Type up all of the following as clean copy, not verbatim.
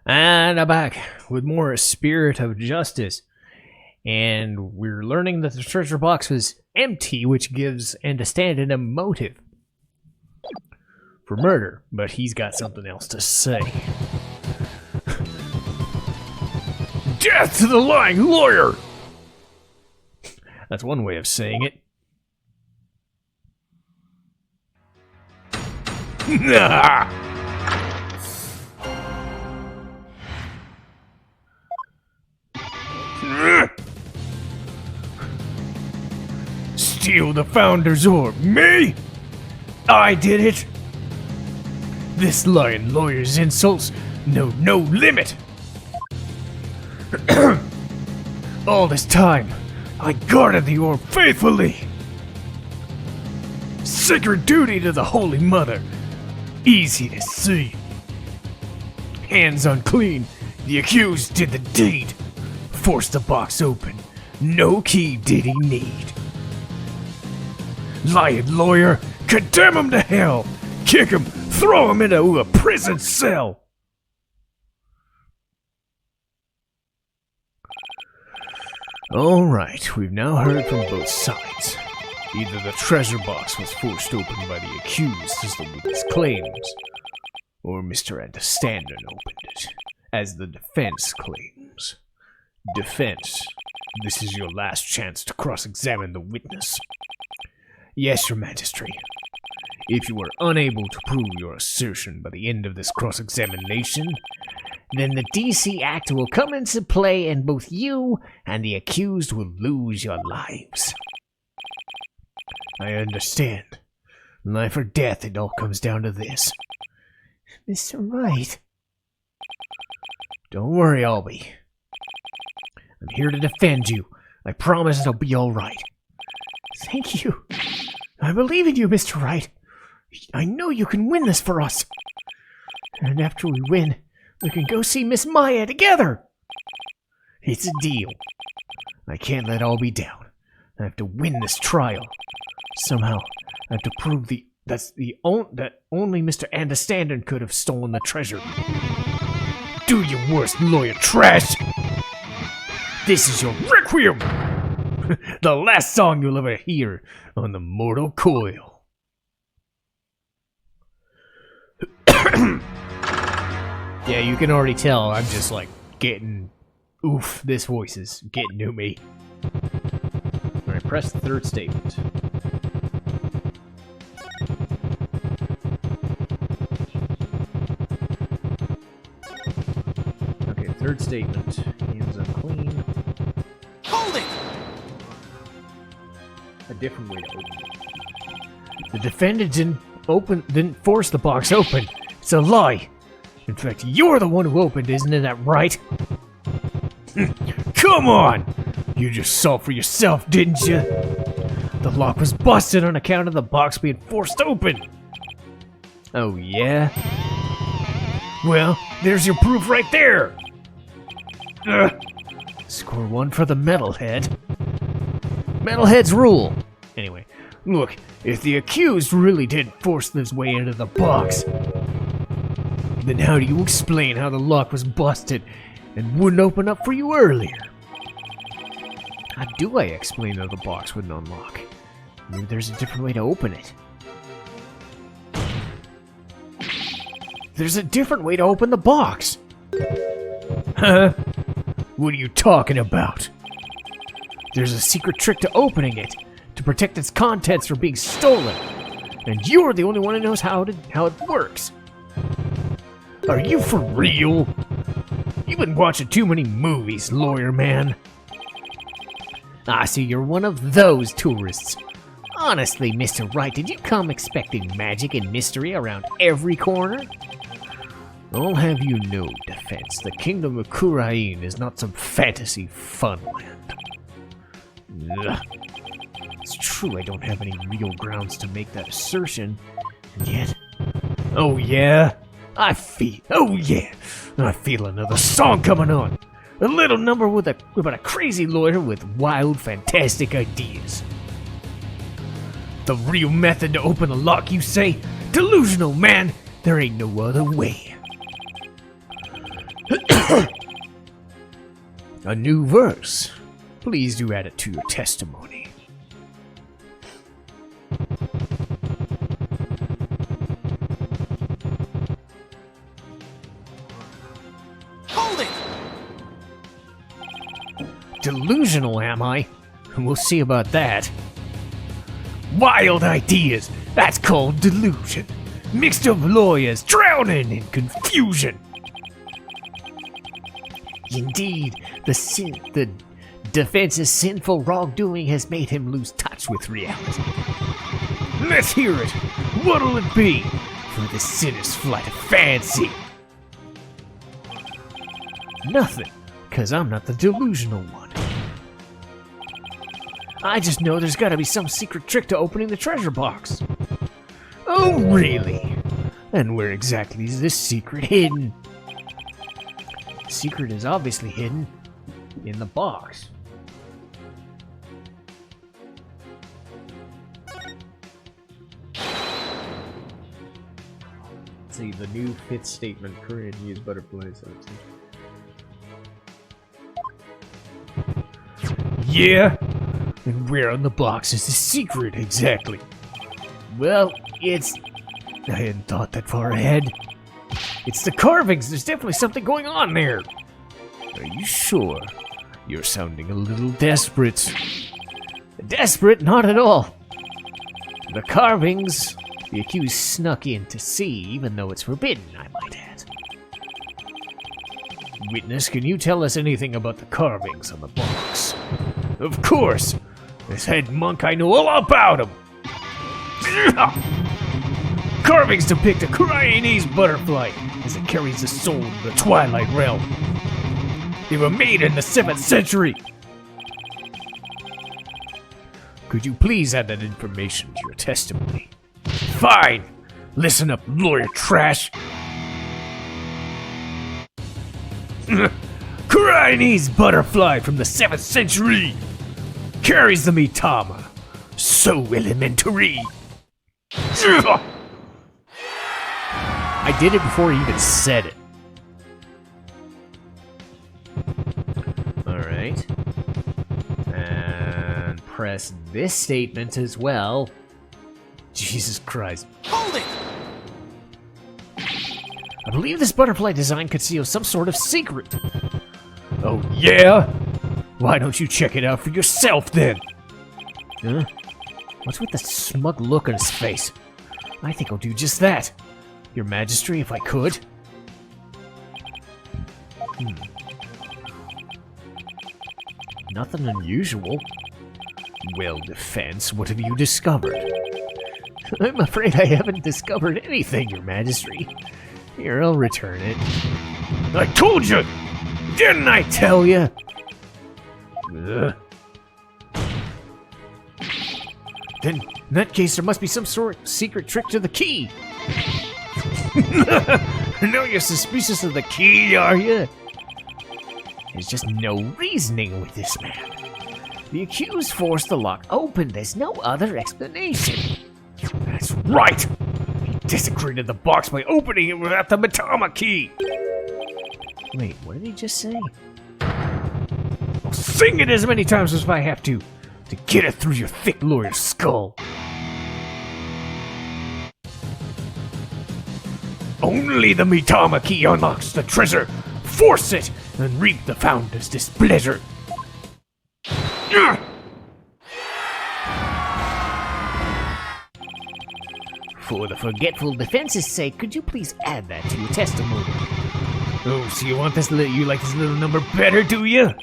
And I'm back with more Spirit of Justice. And we're learning that the treasure box was empty, which gives Andistan'dhin a motive for murder. But he's got something else to say. Death to the lying lawyer! That's one way of saying it. Steal the Founder's Orb. Me? I did it? This lying lawyer's insults know no limit. All this time, I guarded the orb faithfully. Sacred duty to the Holy Mother. Easy to see. Hands unclean, the accused did the deed. Forced the box open. No key did he need. Lying lawyer, condemn him to hell. Kick him, throw him into a prison cell. Alright, we've now heard from both sides. Either the treasure box was forced open by the accused, as the witness claims, or Mr. Andistan'dhin opened it, as the defense claims. Defense, this is your last chance to cross-examine the witness. Yes, Your Majesty. If you are unable to prove your assertion by the end of this cross-examination, then the DC Act will come into play and both you and the accused will lose your lives. I understand. Life or death, it all comes down to this. Mr. Wright. Don't worry, Albie. I'm here to defend you. I promise it'll be alright. Thank you. I believe in you, Mr. Wright. I know you can win this for us. And after we win, we can go see Miss Maya together. It's a deal. I can't let Albie down. I have to win this trial. Somehow, I have to prove that only Mr. Andistan'dhin could have stolen the treasure. Do your worst, lawyer trash! This is your requiem! The last song you'll ever hear on the mortal coil. Yeah, you can already tell I'm just like getting... Oof, this voice is getting to me. Alright, press the third statement. Okay, third statement. Hands unclean. Hold it! A different way to open it. The defendant didn't force the box open. It's a lie. In fact, you're the one who opened, isn't it? That right? Come on! You just saw for yourself, didn't you? The lock was busted on account of the box being forced open. Oh, yeah? Well, there's your proof right there. Score one for the metalhead. Metalheads rule. Anyway, look, if the accused really did force his way into the box, then how do you explain how the lock was busted and wouldn't open up for you earlier? How do I explain that the box wouldn't unlock? Maybe there's a different way to open it. There's a different way to open the box! Huh? What are you talking about? There's a secret trick to opening it, to protect its contents from being stolen. And you're the only one who knows how it works. Are you for real? You've been watching too many movies, lawyer man. I see you're one of those tourists. Honestly, Mr. Wright, did you come expecting magic and mystery around every corner? I'll have you know, defense, the kingdom of Kurain is not some fantasy funland. Ugh. It's true I don't have any real grounds to make that assertion, and yet... Oh yeah? I feel another song coming on. A little number about a crazy lawyer with wild, fantastic ideas. The real method to open a lock, you say? Delusional, man! There ain't no other way. A new verse. Please do add it to your testimony. Hold it! Delusional, am I? We'll see about that. Wild ideas! That's called delusion. Mixed up lawyers drowning in confusion. Indeed, the defense's sinful wrongdoing has made him lose touch with reality. Let's hear it. What'll it be for the sinner's flight of fancy? Nothing, 'cause I'm not the delusional one. I just know there's gotta be some secret trick to opening the treasure box. Oh, really? And where exactly is this secret hidden? The secret is obviously hidden in the box. Let's see, the new fifth statement, current use butterflies. Yeah? And where on the box is the secret exactly? Well, I hadn't thought that far ahead. It's the carvings. There's definitely something going on there. Are you sure? You're sounding a little desperate. Desperate? Not at all. The carvings, the accused snuck in to see, even though it's forbidden, I might add. Witness, can you tell us anything about the carvings on the box? Of course! This head monk, I know all about him! Carvings depict a Chinese butterfly as it carries the soul of the Twilight Realm. They were made in the 7th century! Could you please add that information to your testimony? Fine! Listen up, lawyer trash! Chinese butterfly from the 7th century! Carries the mitama. So elementary! I did it before he even said it. Alright. And press this statement as well. Jesus Christ. Hold it! I believe this butterfly design conceals some sort of secret. Oh yeah? Why don't you check it out for yourself then? Huh? What's with the smug look on his face? I think I'll do just that. Your Majesty, if I could. Nothing unusual. Well, defense, what have you discovered? I'm afraid I haven't discovered anything, Your Majesty. Here, I'll return it. I told you! Didn't I tell you? Then, in that case, there must be some sort of secret trick to the key. No, you're suspicious of the key, are you? There's just no reasoning with this man. The accused forced the lock open. There's no other explanation. That's right! He desecrated the box by opening it without the mitama key! Wait, what did he just say? I'll sing it as many times as I have to get it through your thick lawyer skull. Only the mitama key unlocks the treasure. Force it and reap the founder's displeasure. For the forgetful defense's sake, could you please add that to your testimony? Oh, so you want you like this little number better, do you?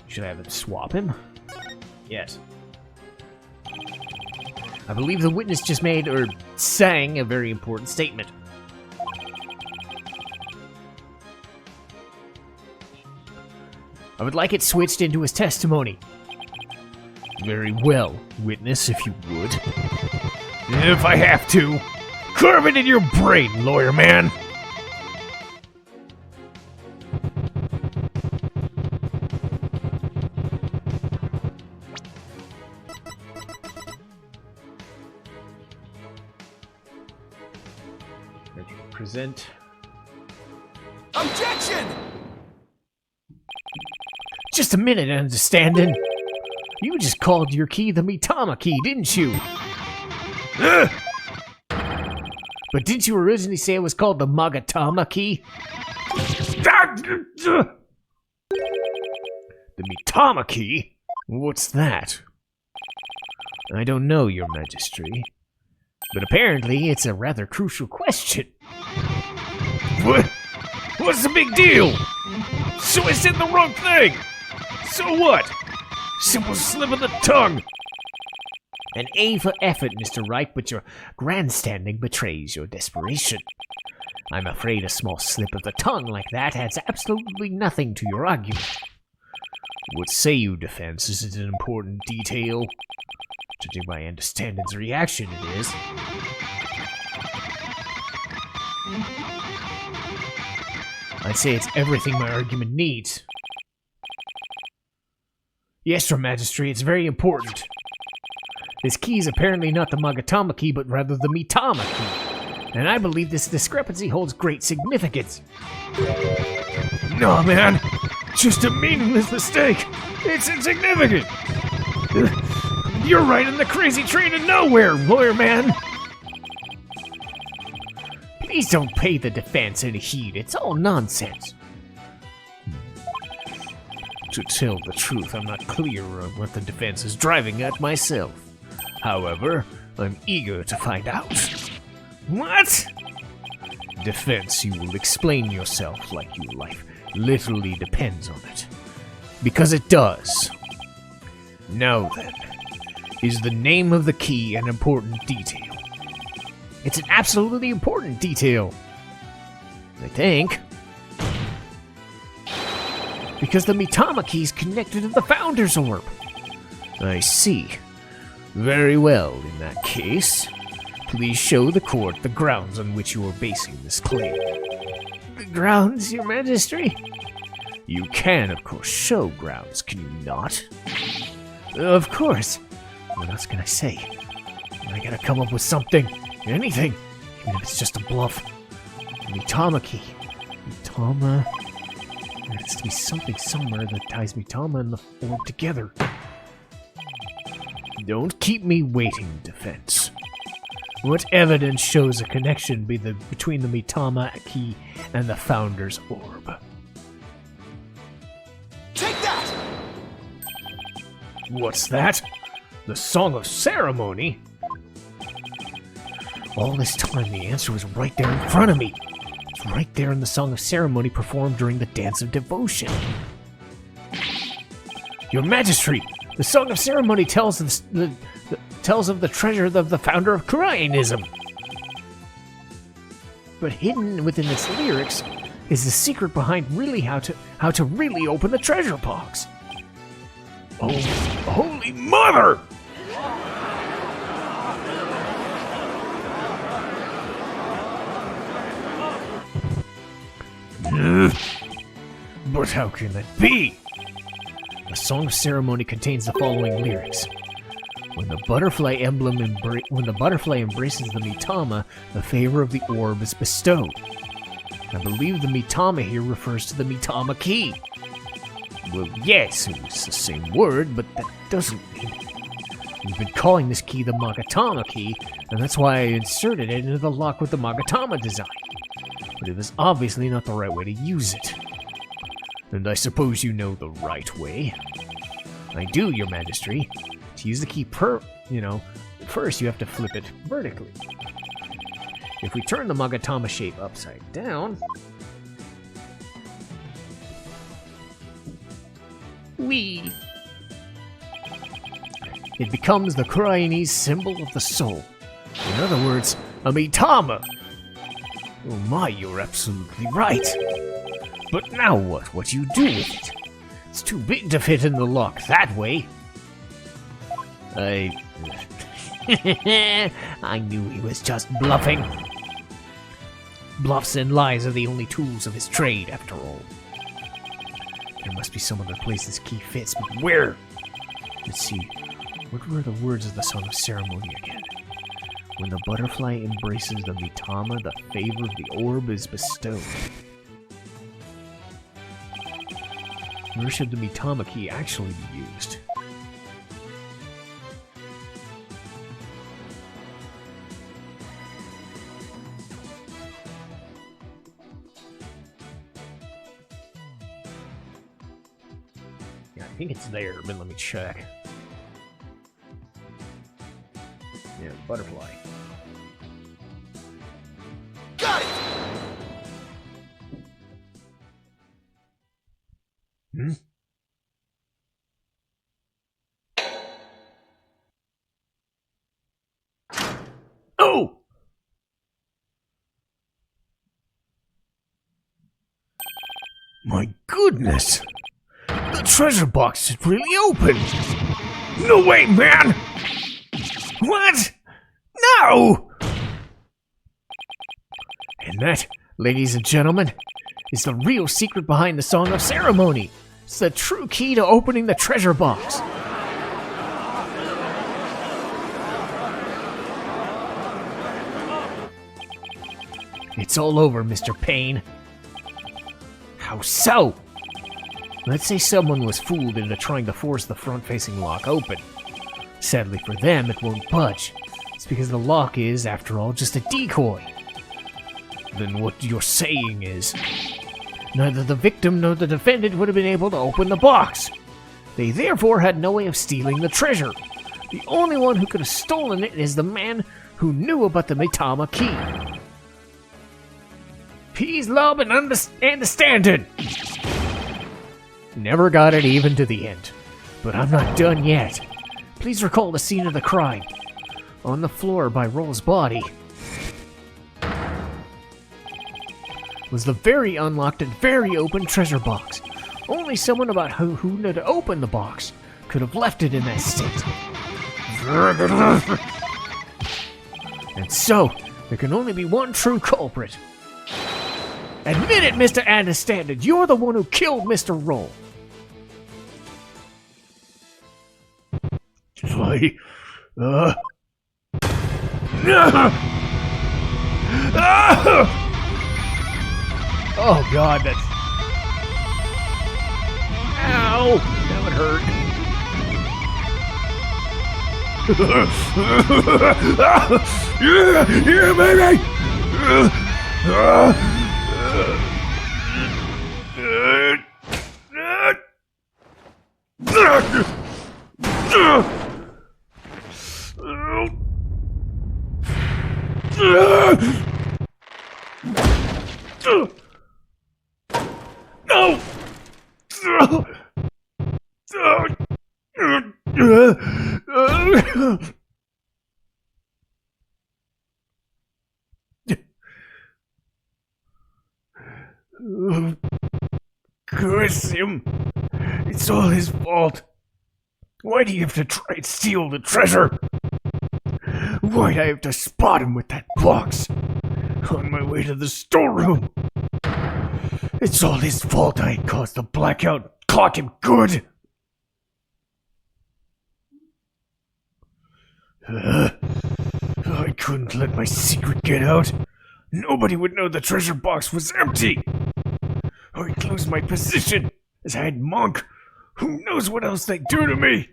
Should I have him swap him? Yes. I believe the witness just made, or sang, a very important statement. I would like it switched into his testimony. Very well, witness, if you would. If I have to. Carve it in your brain, lawyer man! Ready to present. Objection! Just a minute, Andistan'dhin. You just called your key the Mitama key, didn't you? Ugh! But didn't you originally say it was called the Magatama key? The Mitama key? What's that? I don't know, Your Majesty. But apparently it's a rather crucial question. What's the big deal? So I said the wrong thing! So what? Simple slip of the tongue! An A for effort, Mr. Wright, but your grandstanding betrays your desperation. I'm afraid a small slip of the tongue like that adds absolutely nothing to your argument. What say you, defense? Is it an important detail? Judging by Andistan'dhin's reaction, it is. I'd say it's everything my argument needs. Yes, Your Majesty, it's very important. This key is apparently not the Magatama key, but rather the Mitama key. And I believe this discrepancy holds great significance. No, man. Just a meaningless mistake. It's insignificant. You're right in the crazy train of nowhere, lawyer man. Please don't pay the defense any heed. It's all nonsense. To tell the truth, I'm not clear on what the defense is driving at myself. However, I'm eager to find out. What? Defense, you will explain yourself like your life literally depends on it. Because it does. Now then, is the name of the key an important detail? It's an absolutely important detail. I think. Because the Mitama key is connected to the Founder's Orb. I see. Very well, in that case. Please show the court the grounds on which you are basing this claim. The grounds, Your Majesty? You can, of course, show grounds, can you not? Of course. What else can I say? I gotta come up with something. Anything. Even if it's just a bluff. Mitama key. Mitama. There has to be something somewhere that ties Mitama and the orb together. Don't keep me waiting, defense. What evidence shows a connection between the Mitama key and the Founder's Orb? Take that! What's that? The Song of Ceremony? All this time, the answer was right there in front of me. It's right there in the Song of Ceremony performed during the Dance of Devotion. Your Majesty, the Song of Ceremony tells of the treasure of the founder of Koreanism. But hidden within its lyrics is the secret behind how to really open the treasure box. Oh, holy mother! But how can that be? The Song of Ceremony contains the following lyrics. When the butterfly embraces the Mitama, the favor of the orb is bestowed. I believe the Mitama here refers to the Mitama key. Well, yes, it's the same word, but that doesn't mean it. We've been calling this key the Magatama key, and that's why I inserted it into the lock with the Magatama design. But it was obviously not the right way to use it. And I suppose you know the right way. I do, Your Majesty. To use the key first you have to flip it vertically. If we turn the Magatama shape upside down... Whee! It becomes the Koreanese symbol of the soul. In other words, a Mitama. Oh my, you're absolutely right. But now what? What do you do with it? It's too big to fit in the lock that way. I knew he was just bluffing. Bluffs and lies are the only tools of his trade, after all. There must be some other place this key fits, but where? Let's see. What were the words of the Song of Ceremony again? When the butterfly embraces the Mitama, the favor of the orb is bestowed. Where should the Mitama key actually be used? Yeah, I think it's there, but let me check. Yeah, butterfly. Got it! Hmm? Oh! My goodness! The treasure box is really open! No way, man! What? No! And that, ladies and gentlemen, is the real secret behind the Song of Ceremony. It's the true key to opening the treasure box. It's all over, Mr. Payne. How so? Let's say someone was fooled into trying to force the front-facing lock open. Sadly for them, it won't budge. It's because the lock is, after all, just a decoy. Then what you're saying is, neither the victim nor the defendant would have been able to open the box. They therefore had no way of stealing the treasure. The only one who could have stolen it is the man who knew about the Mitama key. Pees'lubn and Andistan'dhin. Never got it even to the end. But I'm not done yet. Please recall the scene of the crime. On the floor by Roll's body was the very unlocked and very open treasure box. Only someone about who knew to open the box could have left it in that state. And so, there can only be one true culprit. Admit it, Mr. Andistan'dhin, you're the one who killed Mr. Roll. Oh god, that's... Ow! That would hurt. Yeah, baby! No! Curse him! It's all his fault. Why do you have to try and steal the treasure? Why'd I have to spot him with that box? On my way to the storeroom. It's all his fault I caused the blackout. Caught him good. I couldn't let my secret get out. Nobody would know the treasure box was empty. I'd lose my position as head monk. Who knows what else they'd do to me?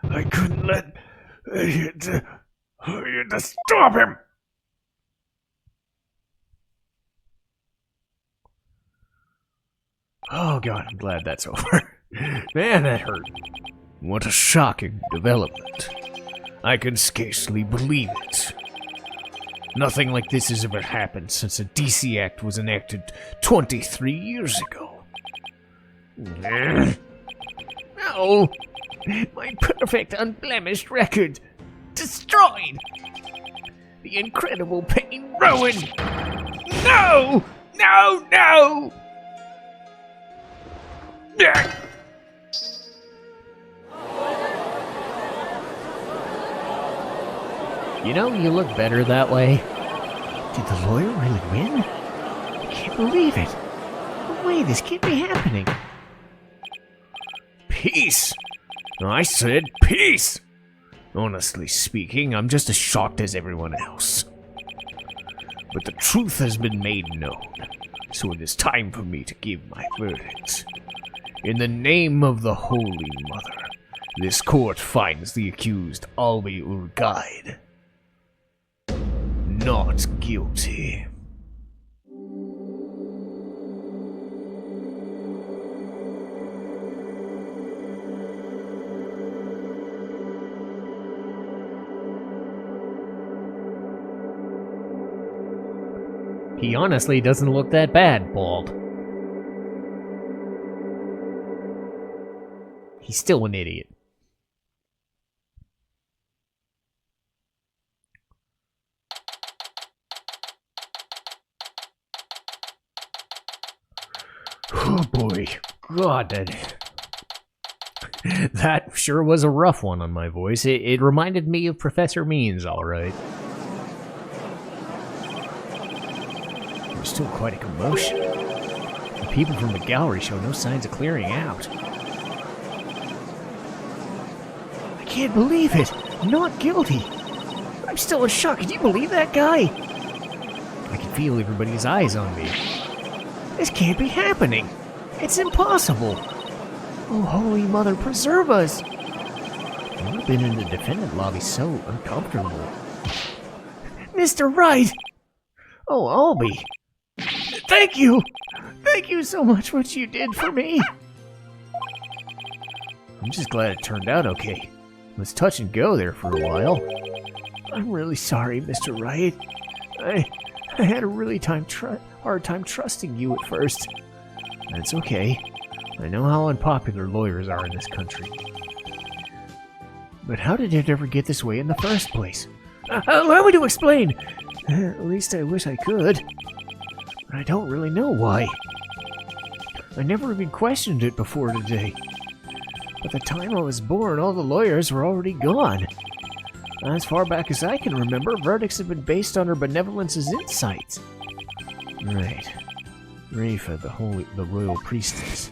I couldn't let... I had to stop him. Oh god, I'm glad that's over. Man, that hurt. What a shocking development. I can scarcely believe it. Nothing like this has ever happened since the DC Act was enacted 23 years ago. No! My perfect, unblemished record destroyed! The incredible pain ruined! No! No, no! You know, you look better that way. Did the lawyer really win? I can't believe it. No way, this can't be happening. Peace! I said peace! Honestly speaking, I'm just as shocked as everyone else. But the truth has been made known, so it is time for me to give my verdict. In the name of the Holy Mother, this court finds the accused Albi Urgaid not guilty. He honestly doesn't look that bad, bald. He's still an idiot. Oh boy. God, that sure was a rough one on my voice. It reminded me of Professor Means, alright. There's still quite a commotion. The people from the gallery show no signs of clearing out. I can't believe it! Not guilty! I'm still in shock. Can you believe that guy? I can feel everybody's eyes on me. This can't be happening! It's impossible! Oh, Holy Mother, preserve us! I've never been in the defendant lobby so uncomfortable. Mr. Wright! Oh, Albie! Thank you! Thank you so much for what you did for me! I'm just glad it turned out okay. It was touch and go there for a while. I'm really sorry, Mr. Wright. I had a really hard time trusting you at first. That's okay. I know how unpopular lawyers are in this country. But how did it ever get this way in the first place? Allow me to explain! At least I wish I could. But I don't really know why. I never even questioned it before today. By the time I was born, all the lawyers were already gone. As far back as I can remember, verdicts have been based on her benevolence's insights. Right. Rafa, the royal priestess.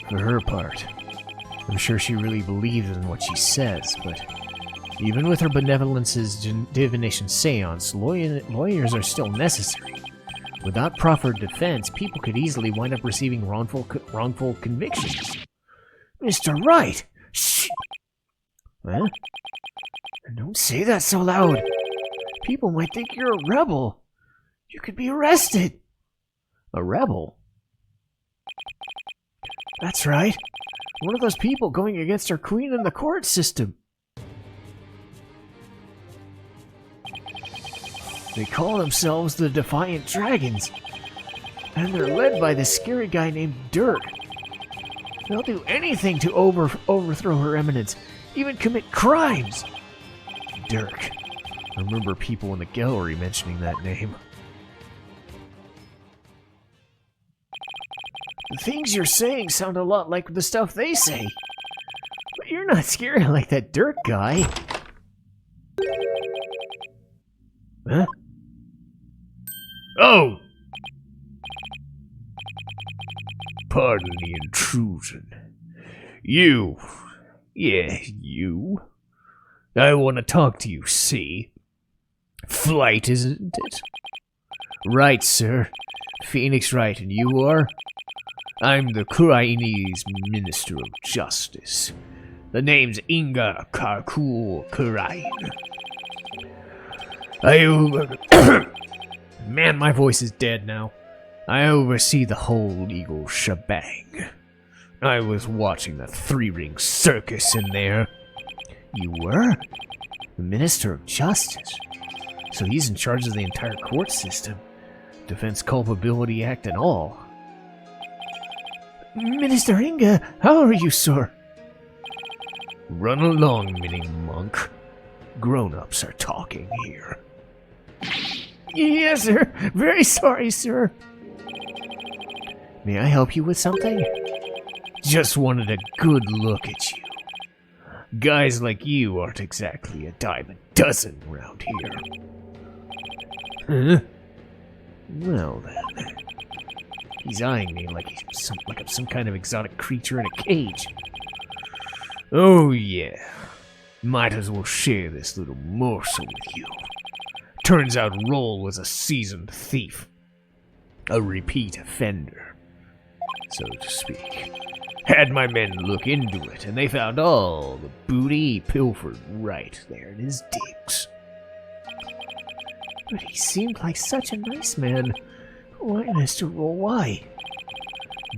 For her part, I'm sure she really believes in what she says, but even with her benevolence's divination seance, lawyers are still necessary. Without proper defense, people could easily wind up receiving wrongful convictions. Mr. Wright! Shh! Huh? Don't say that so loud. People might think you're a rebel. You could be arrested. A rebel? That's right. One of those people going against our queen in the court system. They call themselves the Defiant Dragons, and they're led by this scary guy named Dirk. They'll do anything to overthrow Her Eminence, even commit crimes. Dirk. I remember people in the gallery mentioning that name. The things you're saying sound a lot like the stuff they say. But you're not scary like that Dirk guy. Huh? Oh! Pardon the intrusion. You. Yeah, you. I want to talk to you, see? Flight, isn't it? Right, sir. Phoenix Wright, and you are? I'm the Kuraini's Minister of Justice. The name's Inga Karkul Kurain. Man, my voice is dead now. I oversee the whole legal shebang. I was watching the three-ring circus in there. You were? The Minister of Justice? So he's in charge of the entire court system. Defense Culpability Act and all. Minister Inga, how are you, sir? Run along, mini monk. Grown-ups are talking here. Yes, sir. Very sorry, sir. May I help you with something? Just wanted a good look at you. Guys like you aren't exactly a dime a dozen around here. Huh? Well then. He's eyeing me like I'm some kind of exotic creature in a cage. Oh yeah, might as well share this little morsel with you. Turns out Roll was a seasoned thief. A repeat offender, so to speak. Had my men look into it, and they found all the booty he pilfered right there in his digs. But he seemed like such a nice man. Why, Mr. Roll, why?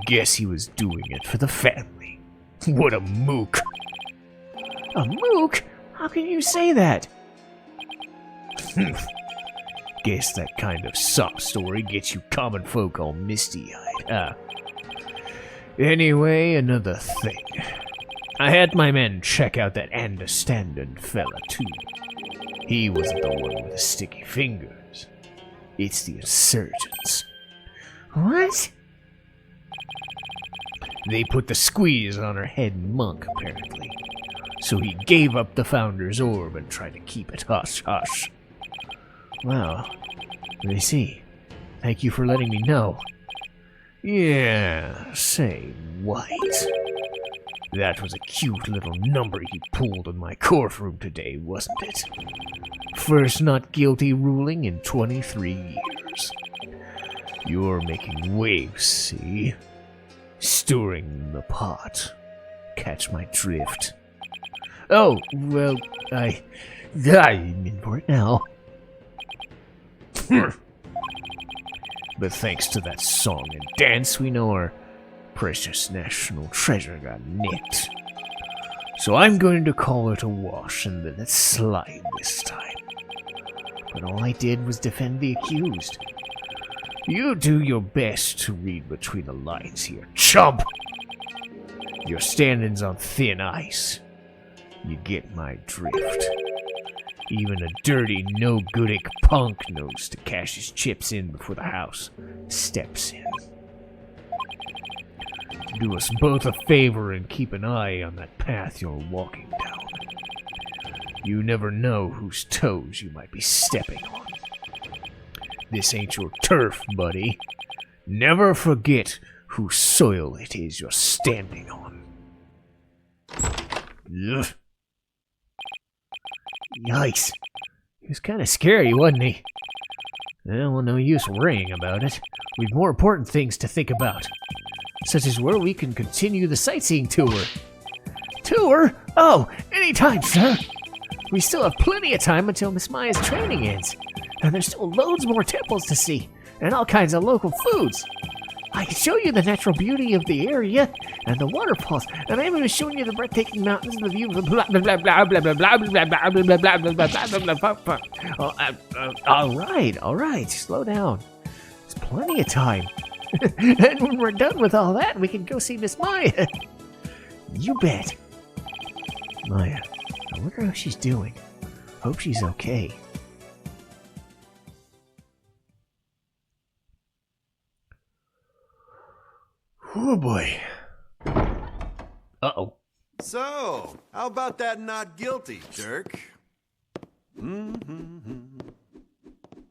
Guess he was doing it for the family. What a mook. A mook? How can you say that? Guess that kind of sob story gets you common folk all misty-eyed, huh? Anyway, another thing. I had my men check out that Andistan'dhin fella, too. He wasn't the one with the sticky fingers. It's the insurgents. What? They put the squeeze on her head monk, apparently. So he gave up the Founder's Orb and tried to keep it hush-hush. Wow. I see. Thank you for letting me know. Yeah, say, White. That was a cute little number you pulled in my courtroom today, wasn't it? First not guilty ruling in 23 years. You're making waves, see? Stirring the pot. Catch my drift. Oh, well, I'm in for it now. But thanks to that song and dance, we know our precious national treasure got nicked. So I'm going to call it a wash and let it slide this time. But all I did was defend the accused. You do your best to read between the lines here, chump! Your standing's on thin ice. You get my drift. Even a dirty, no-goodic punk knows to cash his chips in before the house steps in. Do us both a favor and keep an eye on that path you're walking down. You never know whose toes you might be stepping on. This ain't your turf, buddy. Never forget whose soil it is you're standing on. Ugh. Yikes. He was kind of scary, wasn't he? Well, no use worrying about it. We've more important things to think about. Such as where we can continue the sightseeing tour. Tour? Oh, anytime, sir. We still have plenty of time until Miss Maya's training ends. And there's still loads more temples to see, and all kinds of local foods. I can show you the natural beauty of the area and the waterfalls, and I'm even showing you the breathtaking mountains and the view of the blah blah blah blah blah blah blah blah blah blah blah blah blah blah. All right, slow down. There's plenty of time. And when we're done with all that, we can go see Miss Maya. You bet. Maya, I wonder how she's doing. Hope she's okay. Oh boy. Uh-oh. So, how about that not guilty, jerk?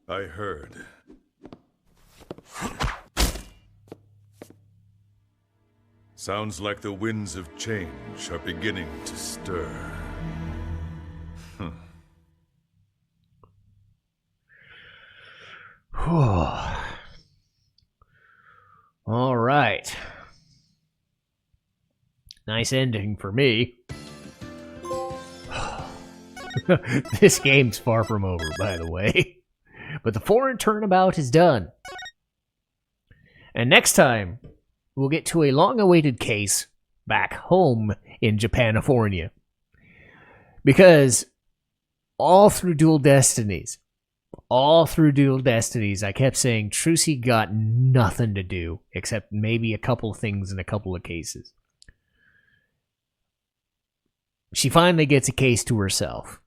I heard. Sounds like the winds of change are beginning to stir. All right. Nice ending for me. This game's far from over, by the way. But the foreign turnabout is done. And next time, we'll get to a long-awaited case back home in Japanifornia. Because all through Dual Destinies, I kept saying Trucy got nothing to do except maybe a couple of things in a couple of cases. She finally gets a case to herself.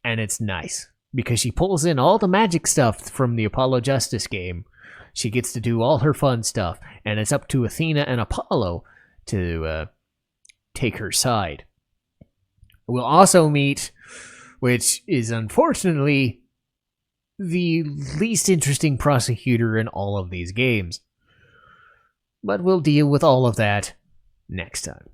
And it's nice, because she pulls in all the magic stuff from the Apollo Justice game. She gets to do all her fun stuff, and it's up to Athena and Apollo to take her side. We'll also meet, which is unfortunately the least interesting prosecutor in all of these games. But we'll deal with all of that next time.